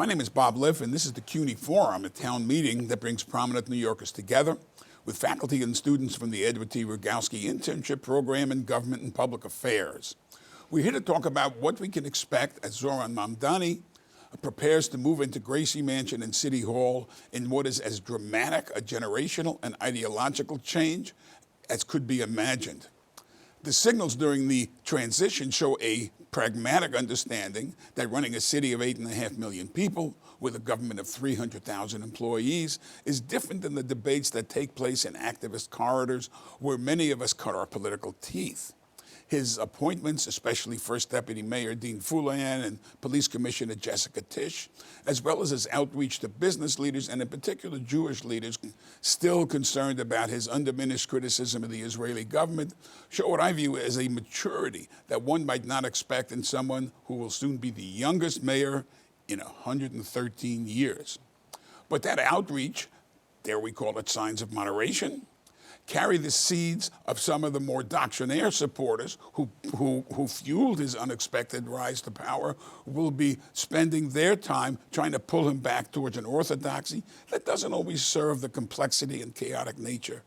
My name is Bob Liff, and this is the CUNY Forum, a town meeting that brings prominent New Yorkers together with faculty and students from the Edward T. Rogowski Internship Program in Government and Public Affairs. We're here to talk about what we can expect as Zohran Mamdani prepares to move into Gracie Mansion and City Hall in what is as dramatic a generational and ideological change as could be imagined. The signals during the transition show a pragmatic understanding that running a city of 8.5 million people with a government of 300,000 employees is different than the debates that take place in activist corridors where many of us cut our political teeth. His appointments, especially First Deputy Mayor Dean Fulayan and Police Commissioner Jessica Tisch, as well as his outreach to business leaders and in particular Jewish leaders still concerned about his undiminished criticism of the Israeli government, show what I view as a maturity that one might not expect in someone who will soon be the youngest mayor in 113 years. But that outreach, dare we call it signs of moderation, carry the seeds of some of the more doctrinaire supporters who fueled his unexpected rise to power, will be spending their time trying to pull him back towards an orthodoxy that doesn't always serve the complexity and chaotic nature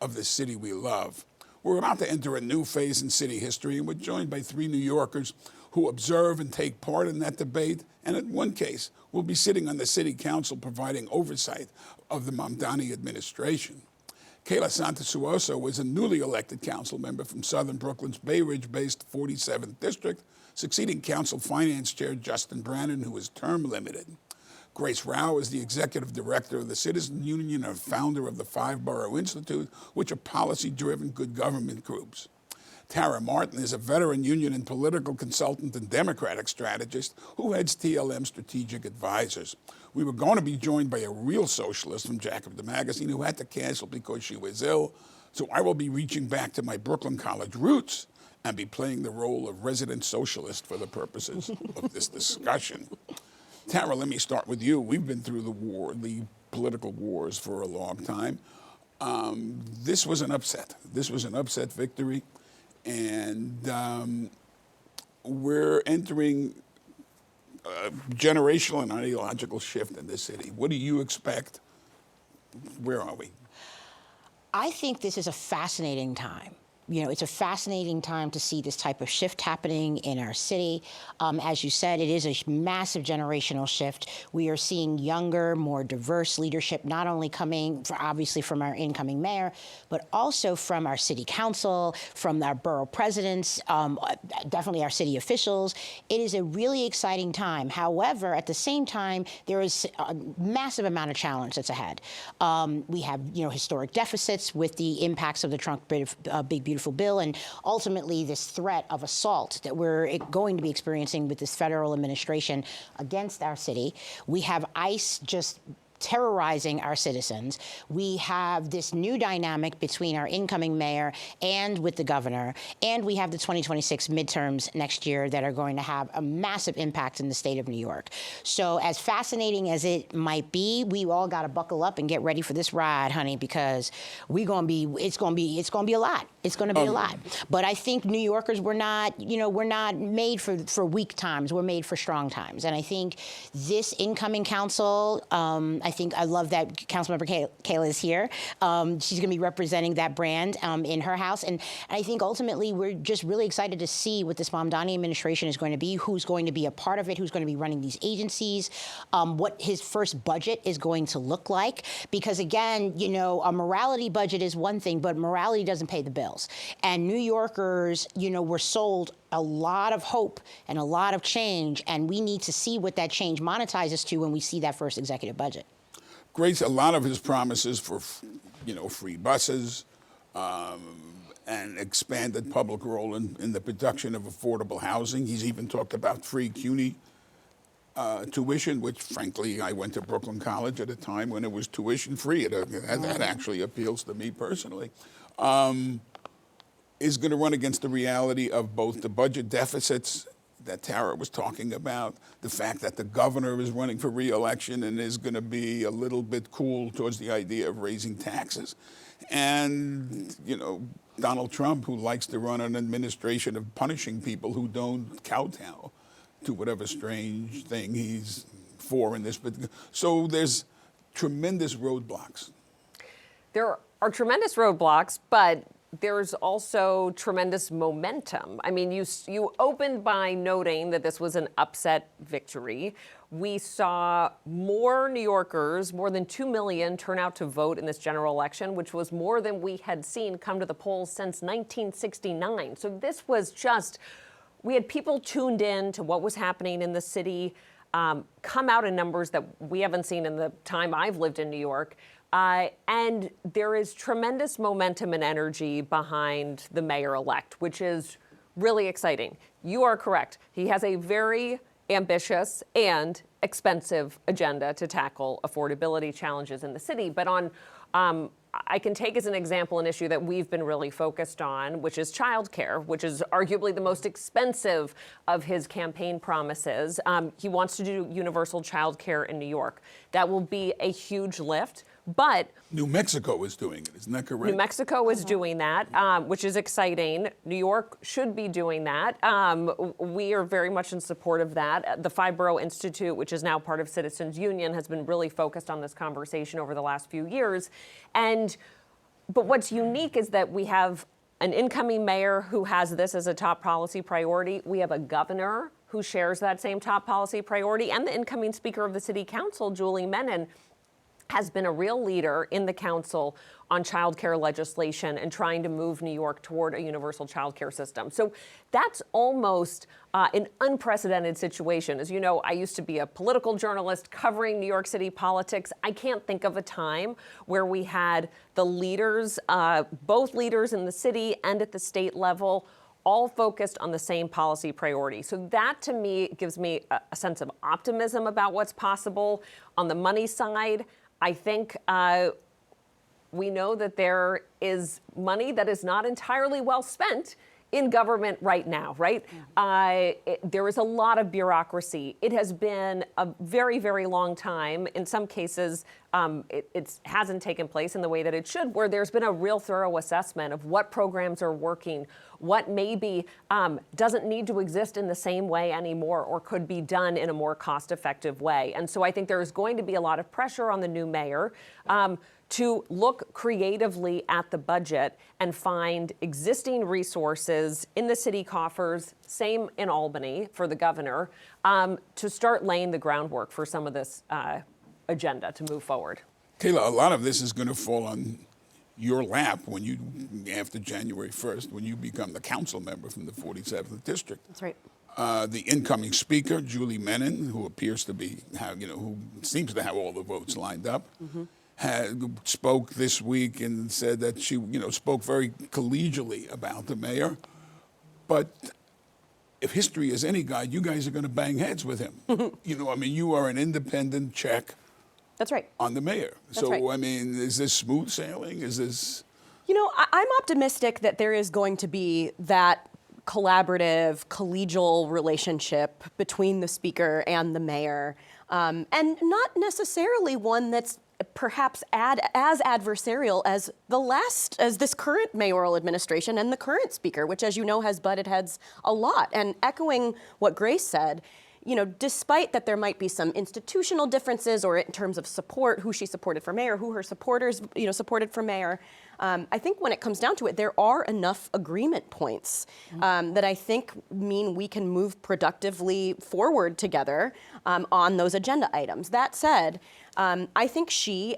of the city we love. We're about to enter a new phase in city history, and we're joined by three New Yorkers who observe and take part in that debate, and in one case, will be sitting on the city council providing oversight of the Mamdani administration. Kayla Santasuoso was a newly elected council member from Southern Brooklyn's Bay Ridge-based 47th District, succeeding Council Finance Chair Justin Brannan, who is term limited. Grace Rao is the executive director of the Citizen Union and founder of the Five Borough Institute, which are policy-driven good government groups. Tara Martin is a veteran union and political consultant and Democratic strategist who heads TLM Strategic Advisors. We were going to be joined by a real socialist from Jacobin the Magazine who had to cancel because she was ill, so I will be reaching back to my Brooklyn College roots and be playing the role of resident socialist for the purposes of this discussion. Tara, let me start with you. We've been through the political wars for a long time. This was an upset. This was an upset victory. And we're entering a generational and ideological shift in this city. What do you expect? Where are we? I think this is a fascinating time. You know, it's a fascinating time to see this type of shift happening in our city. As you said, it is a massive generational shift. We are seeing younger, more diverse leadership, not only coming, obviously, from our incoming mayor, but also from our city council, from our borough presidents, definitely our city officials. It is a really exciting time. However, at the same time, there is a massive amount of challenge that's ahead. We have, historic deficits with the impacts of the Trump Big Beautiful Bill, and ultimately this threat of assault that we're going to be experiencing with this federal administration against our city. We have ICE just terrorizing our citizens. We have this new dynamic between our incoming mayor and with the governor, and we have the 2026 midterms next year that are going to have a massive impact in the state of New York. So as fascinating as it might be, we all got to buckle up and get ready for this ride, honey, because it's going to be a lot. It's going to be a lot. But I think New Yorkers, we're not made for weak times. We're made for strong times. And I think this incoming council, I love that Councilmember Kayla is here. She's going to be representing that brand in her house. And I think ultimately we're just really excited to see what this Mamdani administration is going to be, who's going to be a part of it, who's going to be running these agencies, what his first budget is going to look like. Because again, a morality budget is one thing, but morality doesn't pay the bills. And New Yorkers, were sold a lot of hope and a lot of change, and we need to see what that change monetizes to when we see that first executive budget. Grace, a lot of his promises for, free buses and expanded public role in the production of affordable housing. He's even talked about free CUNY tuition, which, frankly, I went to Brooklyn College at a time when it was tuition free. That actually appeals to me personally. Is going to run against the reality of both the budget deficits that Tara was talking about, the fact that the governor is running for re-election and is going to be a little bit cool towards the idea of raising taxes, and, Donald Trump, who likes to run an administration of punishing people who don't kowtow to whatever strange thing he's for in this, but so there's tremendous roadblocks. There are tremendous roadblocks, but there's also tremendous momentum. I mean, you opened by noting that this was an upset victory. We saw more New Yorkers, more than 2 million, turn out to vote in this general election, which was more than we had seen come to the polls since 1969. So this was just, we had people tuned in to what was happening in the city, come out in numbers that we haven't seen in the time I've lived in New York. And there is tremendous momentum and energy behind the mayor-elect, which is really exciting. You are correct. He has a very ambitious and expensive agenda to tackle affordability challenges in the city. But I can take as an example an issue that we've been really focused on, which is childcare, which is arguably the most expensive of his campaign promises. He wants to do universal childcare in New York. That will be a huge lift. But New Mexico is doing it, isn't that correct? New Mexico is doing that, which is exciting. New York should be doing that. We are very much in support of that. The Five Borough Institute, which is now part of Citizens Union, has been really focused on this conversation over the last few years. But what's unique is that we have an incoming mayor who has this as a top policy priority. We have a governor who shares that same top policy priority, and the incoming Speaker of the City Council, Julie Menin, has been a real leader in the council on childcare legislation and trying to move New York toward a universal childcare system. So that's almost an unprecedented situation. As you know, I used to be a political journalist covering New York City politics. I can't think of a time where we had the leaders, both leaders in the city and at the state level, all focused on the same policy priority. So that, to me, gives me a sense of optimism about what's possible. On the money side, I think we know that there is money that is not entirely well spent in government right now, right? There is a lot of bureaucracy. It has been a very, very long time. In some cases, it hasn't taken place in the way that it should, where there's been a real thorough assessment of what programs are working, what maybe doesn't need to exist in the same way anymore or could be done in a more cost-effective way. And so I think there is going to be a lot of pressure on the new mayor to look creatively at the budget and find existing resources in the city coffers, same in Albany for the governor, to start laying the groundwork for some of this agenda to move forward. Kayla, a lot of this is going to fall on your lap when you, after January 1st, when you become the council member from the 47th District. That's right. The incoming speaker, Julie Menin, who appears to be, who seems to have all the votes lined up, spoke this week and said that she, spoke very collegially about the mayor. But if history is any guide, you guys are going to bang heads with him. You are an independent check. That's right. On the mayor. That's right. Is this smooth sailing? Is this? I'm optimistic that there is going to be that collaborative, collegial relationship between the speaker and the mayor, and not necessarily one that's perhaps as adversarial as this current mayoral administration and the current speaker, which, as you know, has butted heads a lot. And echoing what Grace said, despite that there might be some institutional differences or in terms of support, who she supported for mayor, who her supporters, supported for mayor, I think when it comes down to it, there are enough agreement points that I think mean we can move productively forward together on those agenda items. That said, I think she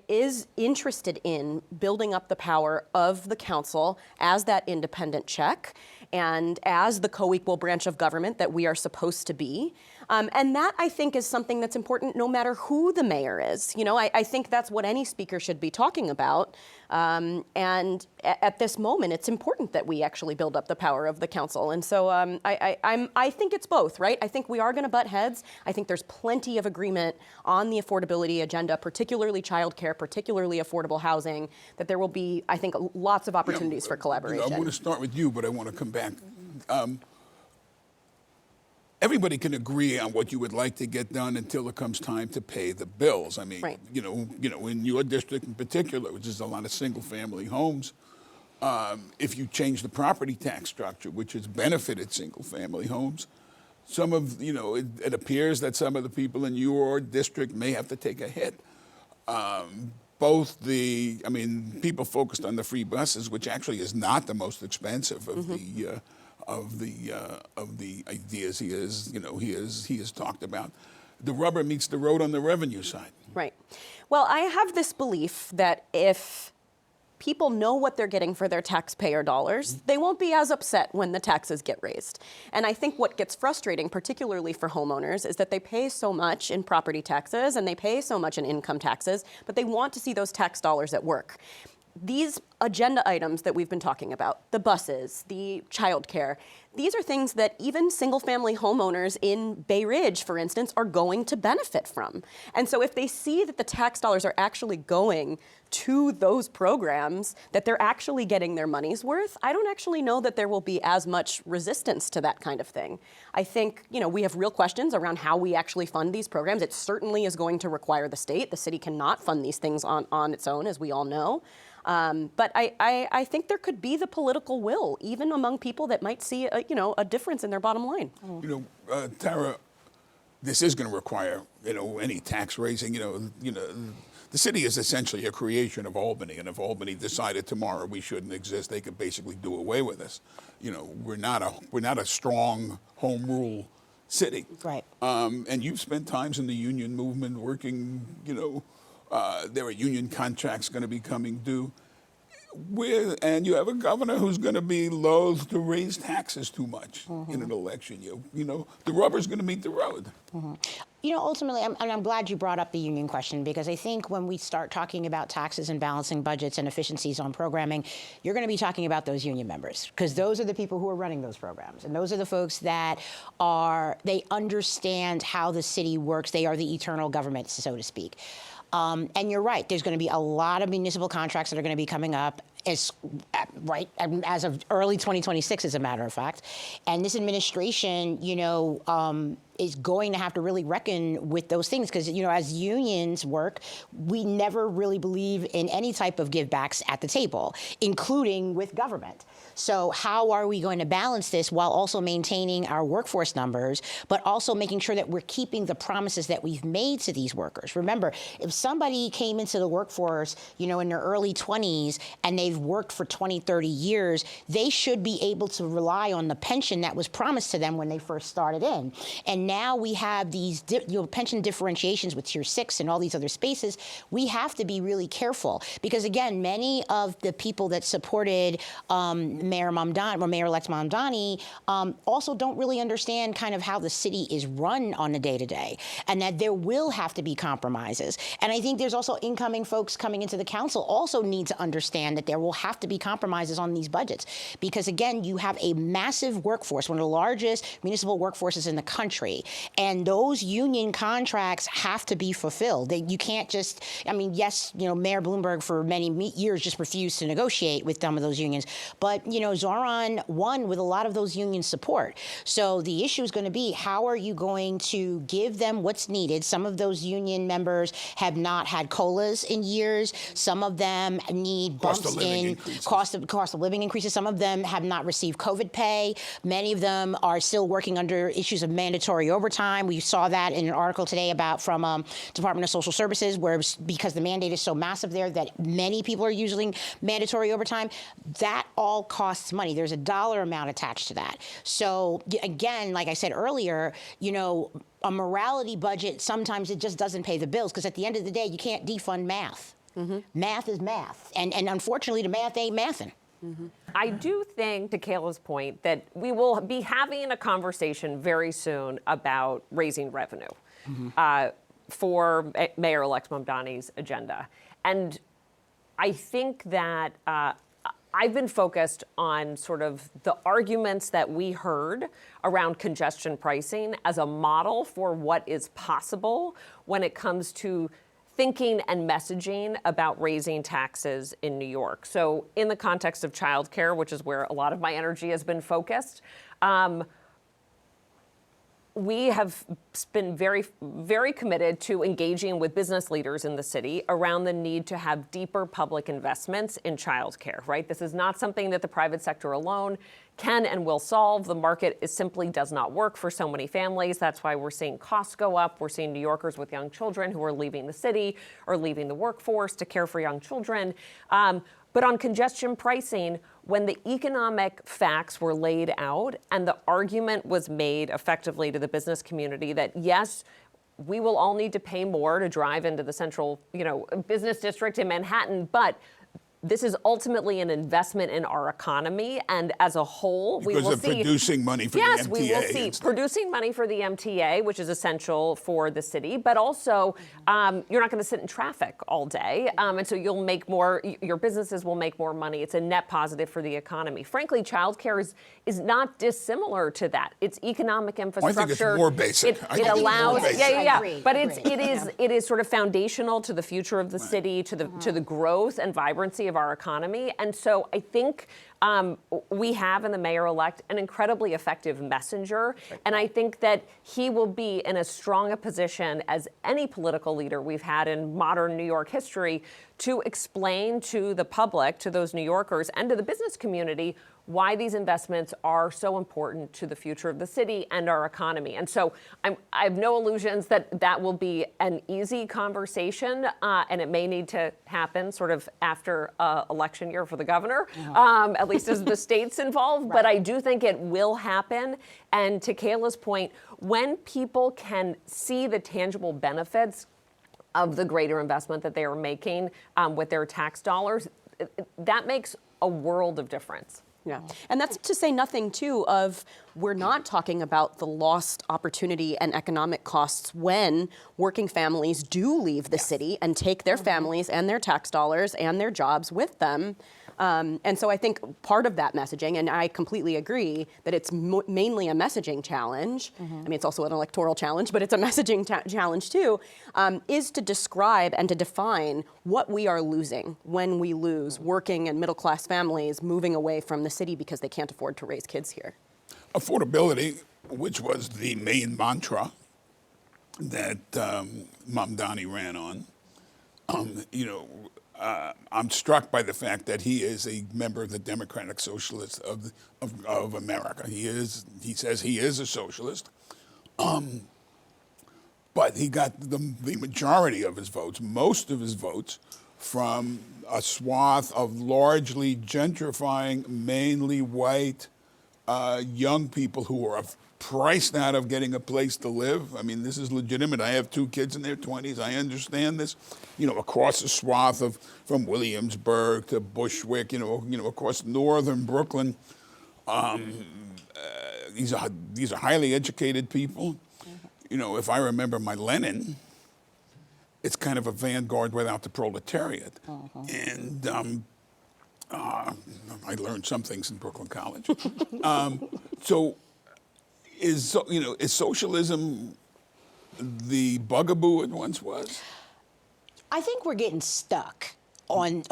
is interested in building up the power of the council as that independent check and as the co-equal branch of government that we are supposed to be. And that, I think, is something that's important no matter who the mayor is. I think that's what any speaker should be talking about. And at this moment, it's important that we actually build up the power of the council. And so I think it's both, right? I think we are going to butt heads. I think there's plenty of agreement on the affordability agenda, particularly childcare, particularly affordable housing, that there will be, I think, lots of opportunities for collaboration. I want to start with you, but I want to come back. Everybody can agree on what you would like to get done until it comes time to pay the bills. Right. In your district in particular, which is a lot of single-family homes, if you change the property tax structure, which has benefited single-family homes, some of, it appears that some of the people in your district may have to take a hit. People focused on the free buses, which actually is not the most expensive of the ideas he has talked about. The rubber meets the road on the revenue side. Right. Well, I have this belief that if people know what they're getting for their taxpayer dollars, they won't be as upset when the taxes get raised. And I think what gets frustrating, particularly for homeowners, is that they pay so much in property taxes and they pay so much in income taxes, but they want to see those tax dollars at work. These agenda items that we've been talking about, the buses, the childcare, these are things that even single-family homeowners in Bay Ridge, for instance, are going to benefit from. And so if they see that the tax dollars are actually going to those programs, that they're actually getting their money's worth, I don't actually know that there will be as much resistance to that kind of thing. I think, we have real questions around how we actually fund these programs. It certainly is going to require the state. The city cannot fund these things on its own, as we all know. But I think there could be the political will, even among people that might see a difference in their bottom line. Tara, this is going to require any tax raising. The city is essentially a creation of Albany, and if Albany decided tomorrow we shouldn't exist, they could basically do away with us. We're not a strong home rule city. Right. And you've spent times in the union movement working. There are union contracts going to be coming due. And you have a governor who's going to be loath to raise taxes too much in an election year. The rubber's going to meet the road. Ultimately, I'm glad you brought up the union question, because I think when we start talking about taxes and balancing budgets and efficiencies on programming, you're going to be talking about those union members, because those are the people who are running those programs. And those are the folks that they understand how the city works. They are the eternal government, so to speak. And you're right, there's going to be a lot of municipal contracts that are going to be coming up as of early 2026, as a matter of fact. And this administration, is going to have to really reckon with those things, because, as unions work, we never really believe in any type of givebacks at the table, including with government. So how are we going to balance this while also maintaining our workforce numbers, but also making sure that we're keeping the promises that we've made to these workers? Remember, if somebody came into the workforce, in their early 20s and they've worked for 20, 30 years, they should be able to rely on the pension that was promised to them when they first started in. And now we have these pension differentiations with Tier 6 and all these other spaces. We have to be really careful, because, again, many of the people that supported Mayor-elect Mamdani also don't really understand kind of how the city is run on a day-to-day, and that there will have to be compromises. And I think there's also incoming folks coming into the council also need to understand that there will have to be compromises on these budgets, because, again, you have a massive workforce, one of the largest municipal workforces in the country, and those union contracts have to be fulfilled. You can't just, yes, Mayor Bloomberg for many years just refused to negotiate with some of those unions, but, Zohran won with a lot of those union support. So the issue is going to be, how are you going to give them what's needed? Some of those union members have not had COLAs in years. Some of them need bumps in cost of living increases. Some of them have not received COVID pay. Many of them are still working under issues of mandatory overtime. We saw that in an article today from Department of Social Services, where because the mandate is so massive there that many people are using mandatory overtime. That all costs money. There's a dollar amount attached to that. So again, like I said earlier, a morality budget, sometimes it just doesn't pay the bills, because at the end of the day, you can't defund math. Math is math. And unfortunately, the math ain't mathin'. I do think, to Kayla's point, that we will be having a conversation very soon about raising revenue for Mayor-elect Mamdani's agenda. And I think that I've been focused on sort of the arguments that we heard around congestion pricing as a model for what is possible when it comes to thinking and messaging about raising taxes in New York. So in the context of childcare, which is where a lot of my energy has been focused, we have been very, very committed to engaging with business leaders in the city around the need to have deeper public investments in childcare, right? This is not something that the private sector alone can and will solve. The market simply does not work for so many families. That's why we're seeing costs go up. We're seeing New Yorkers with young children who are leaving the city or leaving the workforce to care for young children. But on congestion pricing, when the economic facts were laid out and the argument was made effectively to the business community that, yes, we will all need to pay more to drive into the central, business district in Manhattan, but this is ultimately an investment in our economy, and as a whole, we will see. Because of producing money for the MTA. Yes, we will see producing money for the MTA, which is essential for the city, but also you're not going to sit in traffic all day, and so you'll make more. Your businesses will make more money. It's a net positive for the economy. Frankly, childcare is not dissimilar to that. It's economic infrastructure. I think it's more basic. It allows, yeah. But it is sort of foundational to the future of the city, to the growth and vibrancy of our economy. And so I think we have in the mayor-elect an incredibly effective messenger. And I think that he will be in as strong a position as any political leader we've had in modern New York history to explain to the public, to those New Yorkers, and to the business community why these investments are so important to the future of the city and our economy. And so I have no illusions that that will be an easy conversation, and it may need to happen sort of after election year for the governor, at least as the state's involved. Right. But I do think it will happen. And to Kayla's point, when people can see the tangible benefits of the greater investment that they are making with their tax dollars, that makes a world of difference. Yeah, and that's to say nothing, too, of we're not talking about the lost opportunity and economic costs when working families do leave the city and take their families and their tax dollars and their jobs with them. And so I think part of that messaging, and I completely agree that it's mainly a messaging challenge. I mean, it's also an electoral challenge, but it's a messaging challenge too, is to describe and to define what we are losing when we lose working and middle-class families moving away from the city because they can't afford to raise kids here. Affordability, which was the main mantra that Mamdani ran on, I'm struck by the fact that he is a member of the Democratic Socialists of America. He says he is a socialist, but he got the majority of his votes, most of his votes, from a swath of largely gentrifying, mainly white, young people who are priced out of getting a place to live. I mean, this is legitimate. I have 2 kids in their 20s. I understand this. Across the swath from Williamsburg to Bushwick, across northern Brooklyn. These are highly educated people. If I remember my Lenin, it's kind of a vanguard without the proletariat. And I learned some things in Brooklyn College. So is socialism the bugaboo it once was? I think we're getting stuck on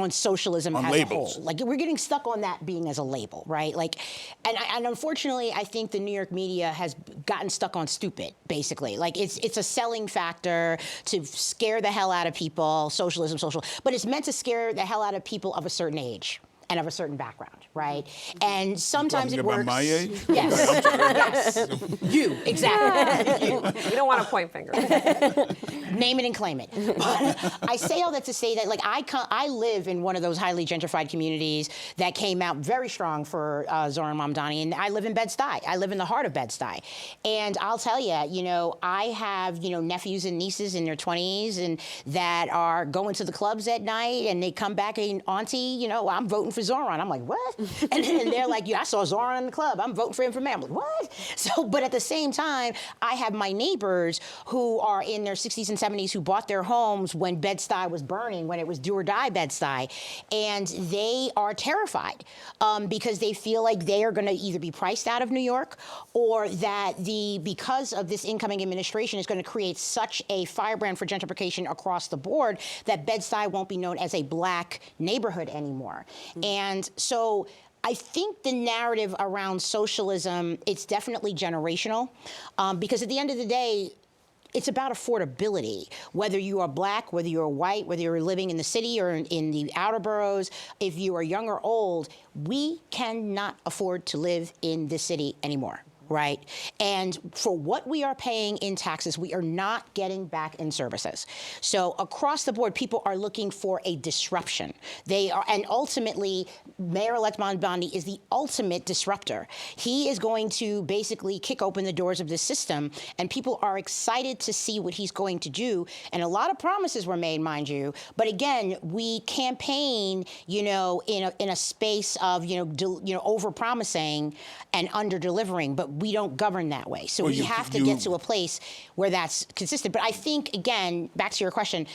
socialism on as labels. a whole. Like, we're getting stuck on that being as a label, right? Like, and unfortunately, I think the New York media has gotten stuck on stupid, basically. Like, it's a selling factor to scare the hell out of people, socialism, but it's meant to scare the hell out of people of a certain age and of a certain background, right? And sometimes it works. About my age? Yes. Yes. You, exactly. You don't want to point fingers. Name it and claim it. But I say all that to say that, like, I live in one of those highly gentrified communities that came out very strong for Zohran Mamdani, and I live in Bed-Stuy. I live in the heart of Bed-Stuy. And I'll tell you, I have, nephews and nieces in their 20s and that are going to the clubs at night, and they come back and, Auntie, I'm voting for Zohran. I'm like, what? And they're like, I saw Zohran in the club. I'm voting for him for mayor. I'm like, what? So, but at the same time, I have my neighbors who are in their 60s and 70s who bought their homes when Bed-Stuy was burning, when it was do or die Bed-Stuy. And they are terrified because they feel like they are going to either be priced out of New York or that because of this incoming administration is going to create such a firebrand for gentrification across the board that Bed-Stuy won't be known as a black neighborhood anymore. And so I think the narrative around socialism, it's definitely generational, because at the end of the day, it's about affordability. Whether you are black, whether you're white, whether you're living in the city or in the outer boroughs, if you are young or old, we cannot afford to live in this city anymore. Right? And for what we are paying in taxes, we are not getting back in services. So across the board, people are looking for a disruption. They are, and ultimately, Mayor-elect Mamdani is the ultimate disruptor. He is going to basically kick open the doors of the system, and people are excited to see what he's going to do. And a lot of promises were made, mind you. But again, we campaign, in a space of, over-promising and under-delivering. But we don't govern that way. So we have to get to a place where that's consistent. But I think, again, back to your question,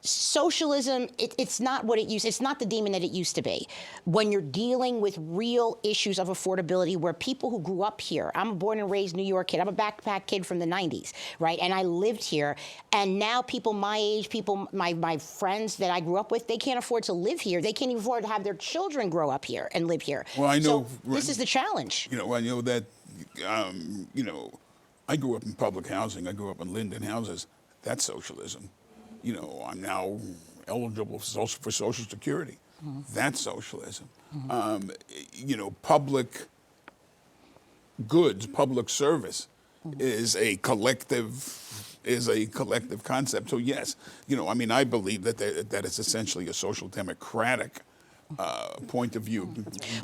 socialism, it's not what it used. It's not the demon that it used to be. When you're dealing with real issues of affordability, where people who grew up here, I'm a born and raised New York kid. I'm a backpack kid from the 90s, right? And I lived here. And now people my age, my friends that I grew up with, they can't afford to live here. They can't even afford to have their children grow up here and live here. Well, I know. So this is the challenge. I know that. I grew up in public housing. I grew up in Linden houses. That's socialism. I'm now eligible for Social Security. Mm-hmm. That's socialism. Mm-hmm. Public goods, public service is a collective concept. So yes, I believe that it's essentially a social democratic point of view.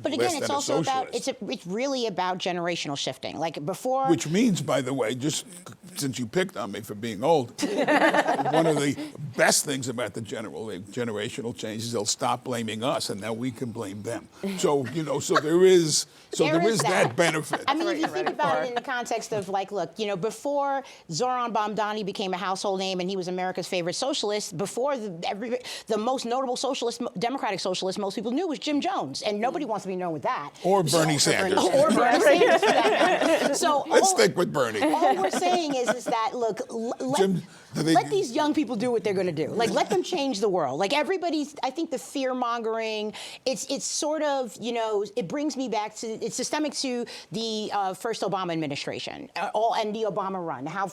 But again, it's also about, it's really about generational shifting. Like before. Which means, by the way, just since you picked on me for being old, one of the best things about the generational change is they'll stop blaming us, and now we can blame them. So, so there is that benefit. I mean, if you think about it in the context of before Zohran Mamdani became a household name and he was America's favorite socialist, before the most notable socialist, democratic socialist most people knew was Jim Jones, and nobody wants to be known with that. Or Bernie Sanders. Or Bernie Sanders, for that matter. So let's stick with Bernie. All we're saying is that, look, let these young people do what they're going to do. Let them change the world. I think the fear-mongering, it's sort of, it brings me back to, it's systemic to the first Obama administration and the Obama run, how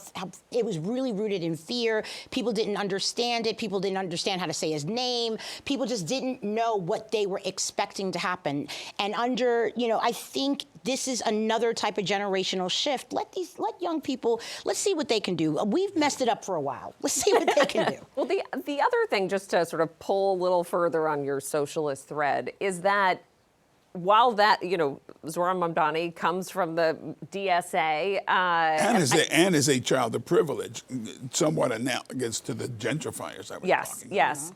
it was really rooted in fear. People didn't understand it. People didn't understand how to say his name. People just didn't know what they were expecting to happen. And I think this is another type of generational shift. Let young people, let's see what they can do. We've messed it up for a while. Let's see what they can do. Well, the other thing, just to sort of pull a little further on your socialist thread, is that while that, Zohran Mamdani comes from the DSA. And is a child of privilege, somewhat analogous to the gentrifiers I was talking about. Yes.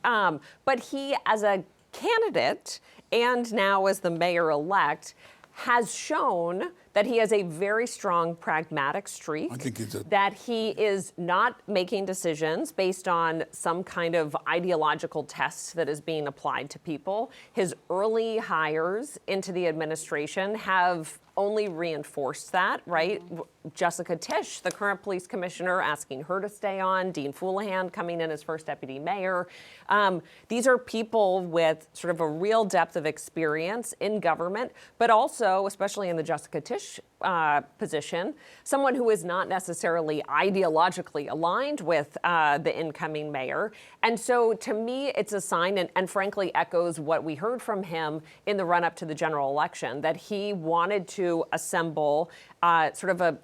But he, as a candidate and now as the mayor-elect, has shown that he has a very strong pragmatic streak. I think that he is not making decisions based on some kind of ideological test that is being applied to people. His early hires into the administration have only reinforced that, right? Jessica Tisch, the current police commissioner, asking her to stay on. Dean Foulahan coming in as first deputy mayor. These are people with sort of a real depth of experience in government, but also, especially in the Jessica Tisch position, someone who is not necessarily ideologically aligned with the incoming mayor. And so to me, it's a sign, and frankly echoes what we heard from him in the run-up to the general election, that he wanted to assemble sort of a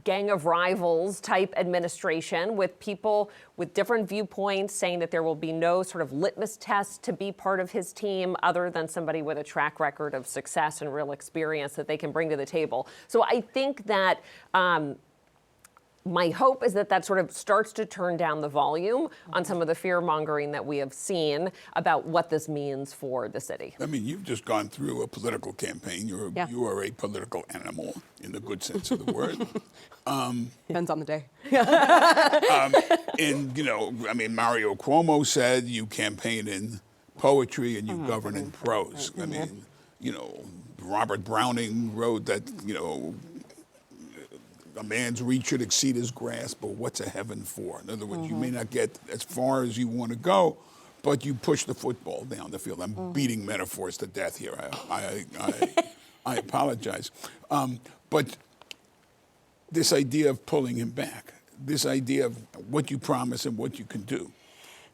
gang of rivals type administration with people with different viewpoints, saying that there will be no sort of litmus test to be part of his team other than somebody with a track record of success and real experience that they can bring to the table. So I think that my hope is that sort of starts to turn down the volume on some of the fear-mongering that we have seen about what this means for the city. I mean, you've just gone through a political campaign. You are a political animal in the good sense of the word. Depends on the day. And, Mario Cuomo said you campaign in poetry and you govern in prose. I mean, Robert Browning wrote that, a man's reach should exceed his grasp, but what's a heaven for? In other words, you may not get as far as you want to go, but you push the football down the field. I'm beating metaphors to death here. I apologize. But this idea of pulling him back, this idea of what you promise and what you can do.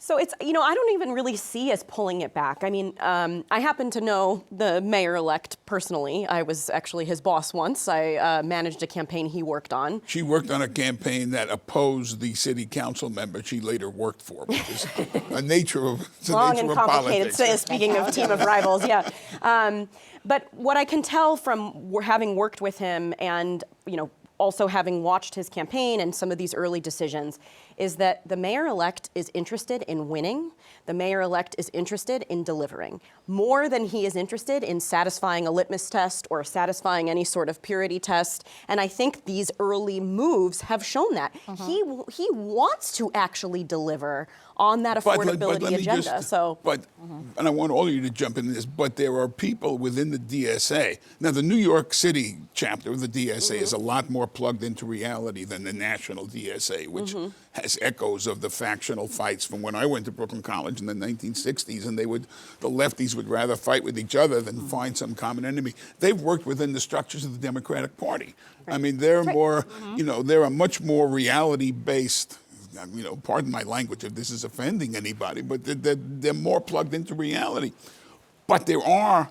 So it's, I don't even really see as pulling it back. I mean, I happen to know the mayor-elect personally. I was actually his boss once. I managed a campaign he worked on. She worked on a campaign that opposed the city council member she later worked for, which is a nature of Long and complicated, politics. speaking of team of rivals, yeah. But what I can tell from having worked with him and, also having watched his campaign and some of these early decisions is that the mayor-elect is interested in winning. The mayor-elect is interested in delivering more than he is interested in satisfying a litmus test or satisfying any sort of purity test. And I think these early moves have shown that. He wants to actually deliver on that affordability agenda. And I want all of you to jump in this, but there are people within the DSA. Now, the New York City chapter of the DSA is a lot more plugged into reality than the national DSA, which has echoes of the factional fights from when I went to Brooklyn College in the 1960s, and the lefties would rather fight with each other than find some common enemy. They've worked within the structures of the Democratic Party. Right. I mean, they're more, they're a much more reality-based, pardon my language if this is offending anybody, but they're more plugged into reality. But there are,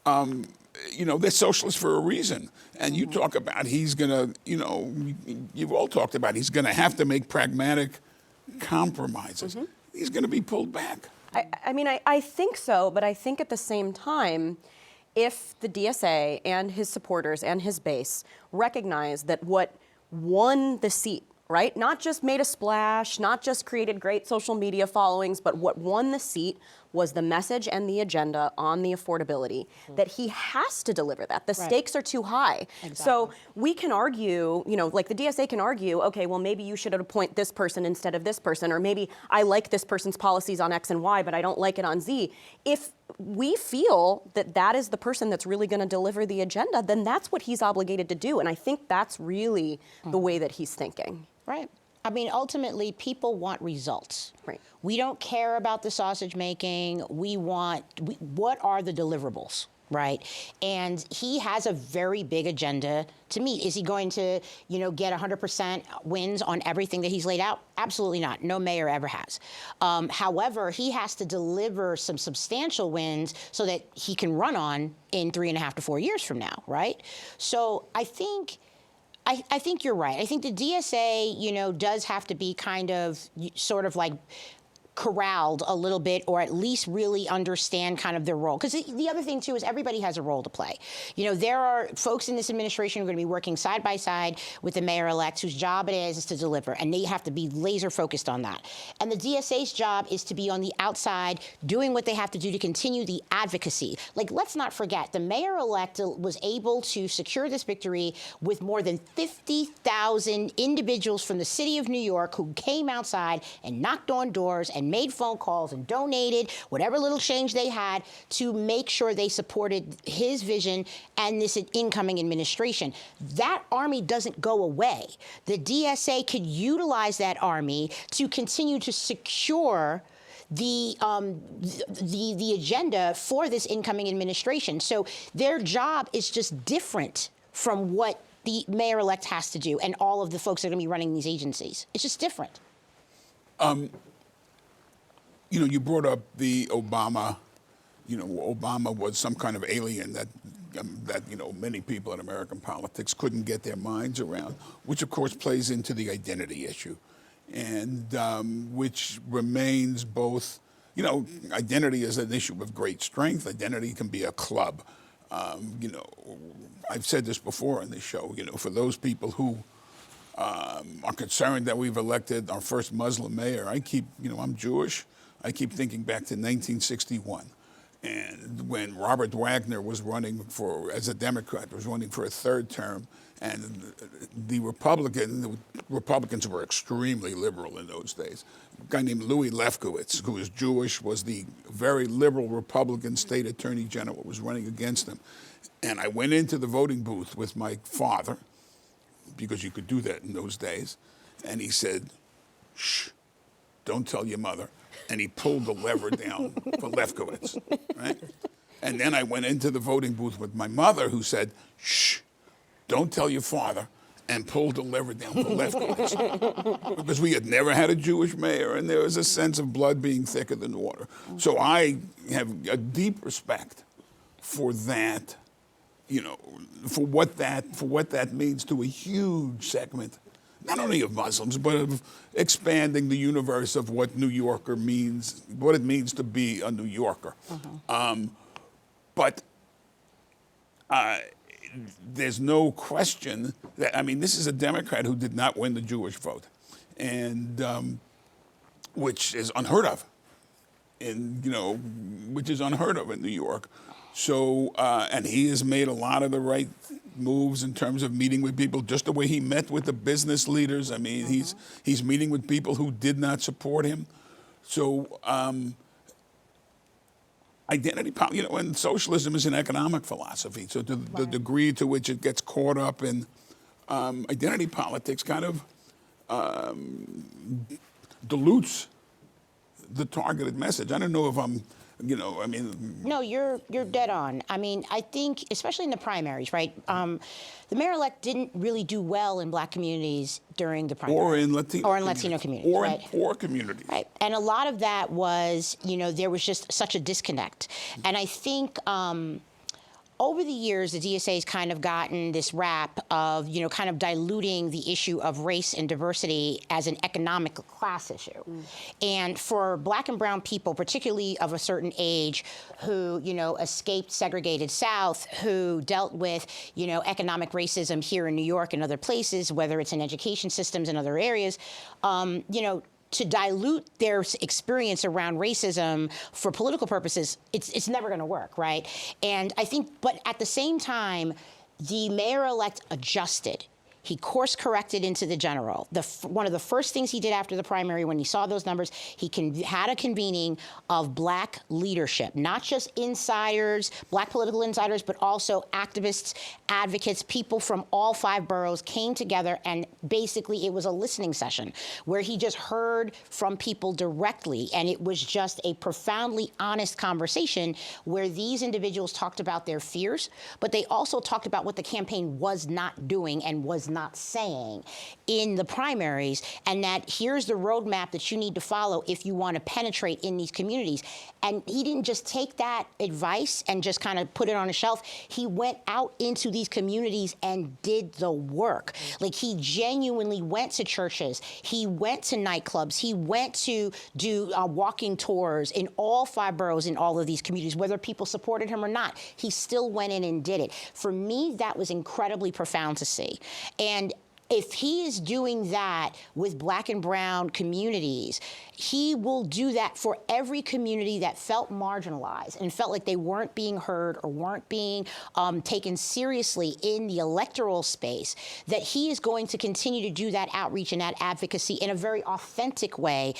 they're socialists for a reason. And you talk about he's going to, you've all talked about he's going to have to make pragmatic compromises. He's going to be pulled back. I think so, but I think at the same time, if the DSA and his supporters and his base recognize that what won the seat, right? Not just made a splash, not just created great social media followings, but what won the seat was the message and the agenda on the affordability, that he has to deliver that. The stakes are too high. Exactly. So we can argue, like the DSA can argue, okay, well, maybe you should appoint this person instead of this person, or maybe I like this person's policies on X and Y, but I don't like it on Z. If we feel that that is the person that's really going to deliver the agenda, then that's what he's obligated to do. And I think that's really the way that he's thinking. Right. I mean, ultimately, people want results. Right. We don't care about the sausage making. What are the deliverables, right? And he has a very big agenda to meet. Is he going to, get 100% wins on everything that he's laid out? Absolutely not. No mayor ever has. However, he has to deliver some substantial wins so that he can run on in 3.5 to 4 years from now, right? So I think you're right. I think the DSA, does have to be kind of sort of like corralled a little bit, or at least really understand kind of their role. Because the other thing, too, is everybody has a role to play. There are folks in this administration who are going to be working side by side with the mayor-elect whose job it is to deliver, and they have to be laser focused on that. And the DSA's job is to be on the outside doing what they have to do to continue the advocacy. Like, let's not forget, the mayor-elect was able to secure this victory with more than 50,000 individuals from the city of New York who came outside and knocked on doors and made phone calls and donated whatever little change they had to make sure they supported his vision and this incoming administration. That army doesn't go away. The DSA could utilize that army to continue to secure the agenda for this incoming administration. So their job is just different from what the mayor-elect has to do and all of the folks that are going to be running these agencies. It's just different. You brought up the Obama. Obama was some kind of alien that many people in American politics couldn't get their minds around, which of course plays into the identity issue, and which remains both. Identity is an issue of great strength. Identity can be a club. I've said this before on this show. For those people who are concerned that we've elected our first Muslim mayor, I'm Jewish. I keep thinking back to 1961, and when Robert Wagner was running as a Democrat, was running for a third term, and the Republicans were extremely liberal in those days. A guy named Louis Lefkowitz, who was Jewish, was the very liberal Republican state attorney general, was running against him. And I went into the voting booth with my father, because you could do that in those days, and he said, "Shh, don't tell your mother." and he pulled the lever down for Lefkowitz, right? And then I went into the voting booth with my mother, who said, "Shh, don't tell your father," and pulled the lever down for Lefkowitz. Because we had never had a Jewish mayor, and there was a sense of blood being thicker than water. So I have a deep respect for that, you know, for what that means to a huge segment, not only of Muslims, but of expanding the universe of what New Yorker means, what it means to be a New Yorker. But there's no question that, I mean, this is a Democrat who did not win the Jewish vote, and which is unheard of, which is unheard of in New York. So, and he has made a lot of the right moves in terms of meeting with people, just the way he met with the business leaders. I mean, he's meeting with people who did not support him. So, identity, and socialism is an economic philosophy. So the degree to which it gets caught up in identity politics kind of dilutes the targeted message. I don't know if I'm, No, you're dead on. I mean, I think, especially in the primaries, right? The mayor-elect didn't really do well in Black communities during the primaries. Or in Latino communities. Or right? in poor communities. Right. And a lot of that was, there was just such a disconnect. And I think over the years, the DSA has kind of gotten this rap of, kind of diluting the issue of race and diversity as an economic class issue. And for Black and brown people, particularly of a certain age, who, escaped segregated South, who dealt with, economic racism here in New York and other places, whether it's in education systems and other areas, to dilute their experience around racism for political purposes, it's never going to work, right? And I think, but at the same time, the mayor-elect adjusted. He course-corrected into the general. One of the first things he did after the primary, when he saw those numbers, he had a convening of Black leadership, not just insiders, Black political insiders, but also activists, advocates, people from all 5 boroughs came together, and basically it was a listening session where he just heard from people directly, and it was just a profoundly honest conversation where these individuals talked about their fears, but they also talked about what the campaign was not doing and was not saying in the primaries, and that here's the roadmap that you need to follow if you want to penetrate in these communities. And he didn't just take that advice and just kind of put it on a shelf. He went out into these communities and did the work. Like, he genuinely went to churches. He went to nightclubs. He went to do walking tours in all 5 boroughs in all of these communities, whether people supported him or not. He still went in and did it. For me, that was incredibly profound to see. And if he is doing that with Black and brown communities, he will do that for every community that felt marginalized and felt like they weren't being heard or weren't being taken seriously in the electoral space, that he is going to continue to do that outreach and that advocacy in a very authentic way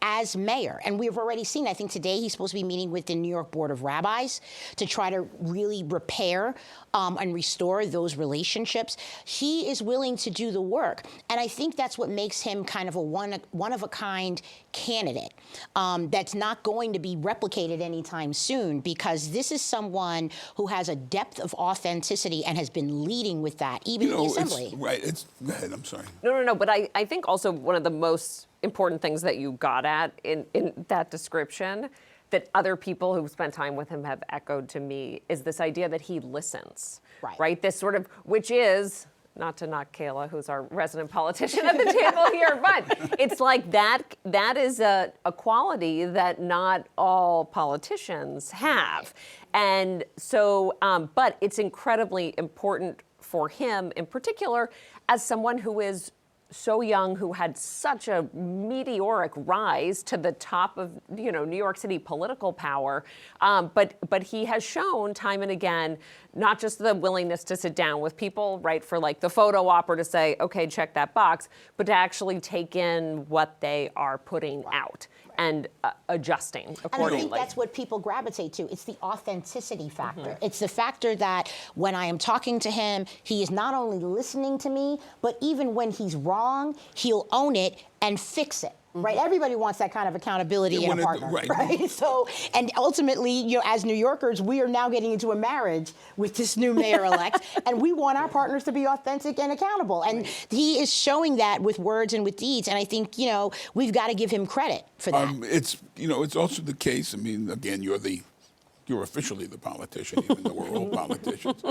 as mayor. And we've already seen, I think today he's supposed to be meeting with the New York Board of Rabbis to try to really repair and restore those relationships. He is willing to do the work. And I think that's what makes him kind of a one-of-a-kind candidate that's not going to be replicated anytime soon, because this is someone who has a depth of authenticity and has been leading with that, even in the assembly. Go ahead, I'm sorry. No, but I think also one of the most important things that you got at in that description that other people who've spent time with him have echoed to me is this idea that he listens, right? This sort of, which is, not to knock Kayla, who's our resident politician at the table here, but it's like that is a quality that not all politicians have. And so, but it's incredibly important for him in particular as someone who is so young, who had such a meteoric rise to the top of, New York City political power. But he has shown time and again, not just the willingness to sit down with people, right, for like the photo op or to say, okay, check that box, but to actually take in what they are putting out and adjusting accordingly. And I think that's what people gravitate to. It's the authenticity factor. It's the factor that when I am talking to him, he is not only listening to me, but even when he's wrong, he'll own it and fix it. right? Everybody wants that kind of accountability in a partner, right? So, and ultimately, you know, as New Yorkers, we are now getting into a marriage with this new mayor-elect, and we want our partners to be authentic and accountable. And he is showing that with words and with deeds. And I think, you know, we've got to give him credit for that. It's, you know, it's also the case. I mean, again, you're officially the politician, even though we're all politicians.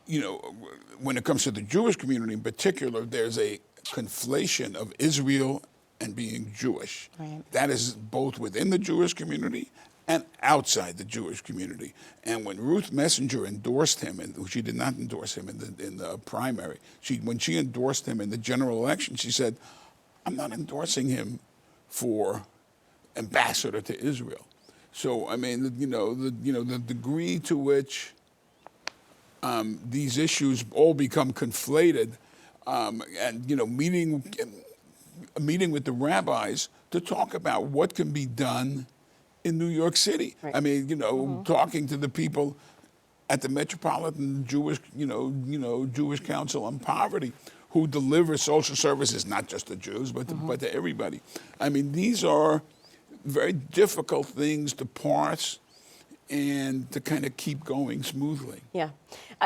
You know, when it comes to the Jewish community in particular, there's a conflation of Israel and being Jewish. Right. That is both within the Jewish community and outside the Jewish community. And when Ruth Messenger endorsed him, and she did not endorse him in the primary, when she endorsed him in the general election, she said, "I'm not endorsing him for ambassador to Israel." So I mean, the degree to which these issues all become conflated, and you know, meeting with the rabbis to talk about what can be done in New York City. Right. I mean, you know, talking to the people at the Metropolitan Jewish Council on Poverty, who deliver social services not just to Jews but to everybody. I mean, these are very difficult things to parse and to kind of keep going smoothly. Yeah.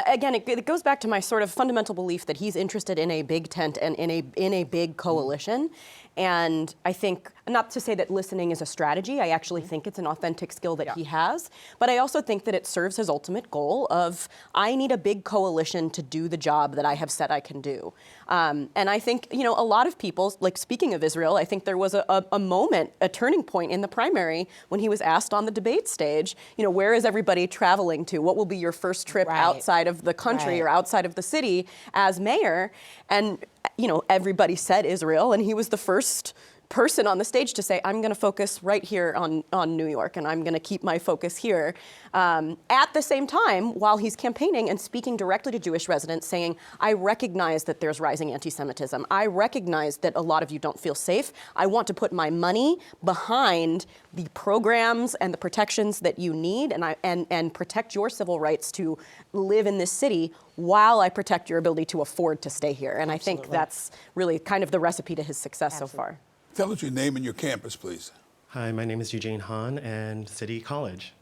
Again, it goes back to my sort of fundamental belief that he's interested in a big tent and in a big coalition. And I think, not to say that listening is a strategy, I actually think it's an authentic skill that he has, but I also think that it serves his ultimate goal of, I need a big coalition to do the job that I have said I can do. And I think, you know, a lot of people, like speaking of Israel, I think there was a moment, a turning point in the primary when he was asked on the debate stage, you know, where is everybody traveling to? What will be your first trip outside of the country or outside of the city as mayor? And you know, everybody said Israel, and he was the first person on the stage to say, I'm going to focus right here on New York, and I'm going to keep my focus here. At the same time, while he's campaigning and speaking directly to Jewish residents, saying, I recognize that there's rising anti-Semitism. I recognize that a lot of you don't feel safe. I want to put my money behind the programs and the protections that you need, and protect your civil rights to live in this city while I protect your ability to afford to stay here. And I think that's really kind of the recipe to his success so far. Tell us your name and your campus, please. Hi, my name is Eugene Han, and City College.